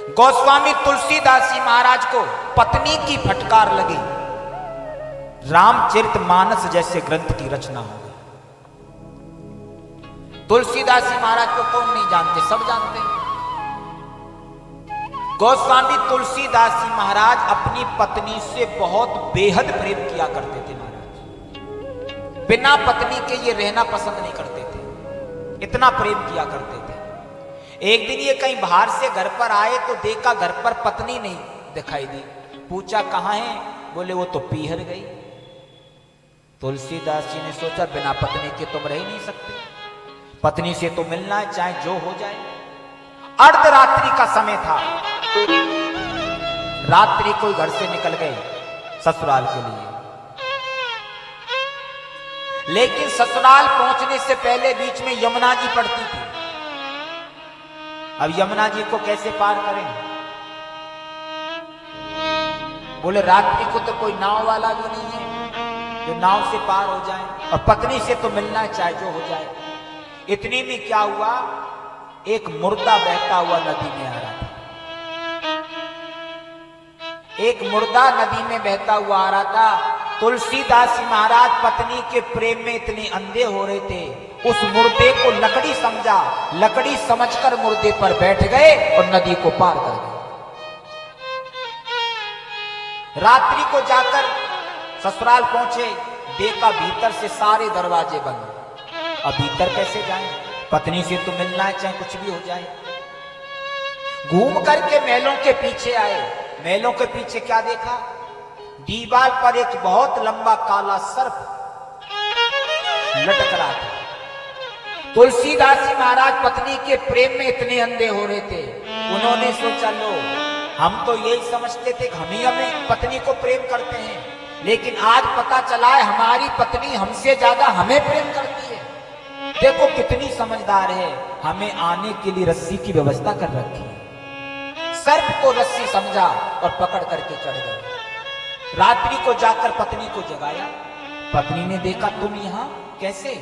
गोस्वामी तुलसीदास जी महाराज को पत्नी की फटकार लगी, रामचरितमानस जैसे ग्रंथ की रचना हो गई। तुलसीदास जी महाराज को कौन नहीं जानते, सब जानते हैं। गोस्वामी तुलसीदास जी महाराज अपनी पत्नी से बहुत बेहद प्रेम किया करते थे। महाराज बिना पत्नी के ये रहना पसंद नहीं करते थे, इतना प्रेम किया करते थे। एक दिन ये कहीं बाहर से घर पर आए तो देखा घर पर पत्नी नहीं दिखाई दी। पूछा कहां है, बोले वो तो पीहर गई। तुलसीदास जी ने सोचा बिना पत्नी के तुम रह ही नहीं सकते, पत्नी से तो मिलना है चाहे जो हो जाए। अर्धरात्रि का समय था, रात्रि कोई घर से निकल गए ससुराल के लिए, लेकिन ससुराल पहुंचने से पहले बीच में यमुना जी पड़ती थी। अब यमुना जी को कैसे पार करें? बोले रात्रि को तो कोई नाव वाला भी नहीं है जो नाव से पार हो जाए, और पत्नी से तो मिलना है चाहे जो हो जाए। इतनी में क्या हुआ, एक मुर्दा बहता हुआ नदी में आ रहा था। एक मुर्दा नदी में बहता हुआ आ रहा था। तुलसीदास जी महाराज पत्नी के प्रेम में इतने अंधे हो रहे थे, उस मुर्दे को लकड़ी समझा, लकड़ी समझकर मुर्दे पर बैठ गए और नदी को पार कर गए। रात्रि को जाकर ससुराल पहुंचे, देखा भीतर से सारे दरवाजे बंद। अब भीतर कैसे जाएं? पत्नी से तो मिलना है चाहे कुछ भी हो जाए। घूम करके महलों के पीछे आए। महलों के पीछे क्या देखा, दीवार पर एक बहुत लंबा काला सर्प लटक रहा था। तुलसीदास जी महाराज पत्नी के प्रेम में इतने अंधे हो रहे थे, उन्होंने सोचा लो हम तो यही समझते थे कि हम ही हमें पत्नी को प्रेम करते हैं, लेकिन आज पता चला है हमारी पत्नी हमसे ज्यादा हमें प्रेम करती है। देखो कितनी समझदार है, हमें आने के लिए रस्सी की व्यवस्था कर रखी है। सर्प को रस्सी समझा और पकड़ करके चढ़ गए। रात्रि को जाकर पत्नी को जगाया। पत्नी ने देखा तुम यहां कैसे,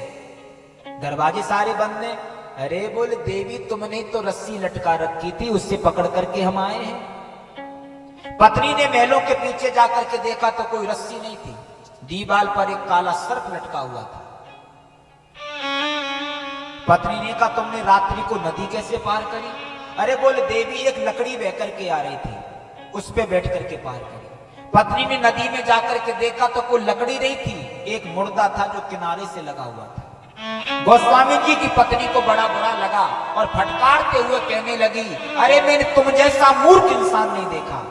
दरवाजे सारे बंद हैं। अरे बोले देवी तुमने तो रस्सी लटका रखी थी, उससे पकड़ करके हम आए हैं। पत्नी ने महलों के पीछे जाकर के देखा तो कोई रस्सी नहीं थी, दीवार पर एक काला सर्प लटका हुआ था। पत्नी ने कहा तुमने रात्रि को नदी कैसे पार करी? अरे बोले देवी एक लकड़ी बह करके आ रही थी, उस पे बैठ करके पार करी। पत्नी ने नदी में जाकर के देखा तो कोई लकड़ी नहीं थी, एक मुर्दा था जो किनारे से लगा हुआ था। गोस्वामी जी की पत्नी को बड़ा बुरा लगा और फटकारते हुए कहने लगी, अरे मैंने तुम जैसा मूर्ख इंसान नहीं देखा।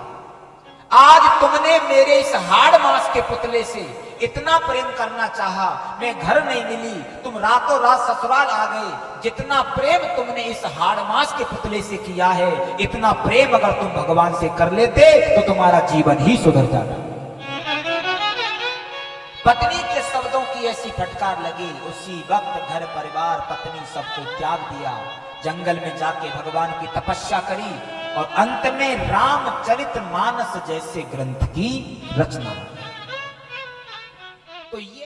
आज तुमने मेरे इस हाड़ मांस के पुतले से इतना प्रेम करना चाहा, मैं घर नहीं मिली, तुम रातों रात ससुराल आ गए। जितना प्रेम तुमने इस हाड़ मांस के पुतले से किया है, इतना प्रेम अगर तुम भगवान से कर लेते तो तुम्हारा जीवन ही सुधर जाता। पत्नी के शब्दों की ऐसी फटकार लगी, उसी वक्त घर परिवार पत्नी सबको त्याग दिया, जंगल में जाके भगवान की तपस्या करी और अंत में रामचरितमानस जैसे ग्रंथ की रचना।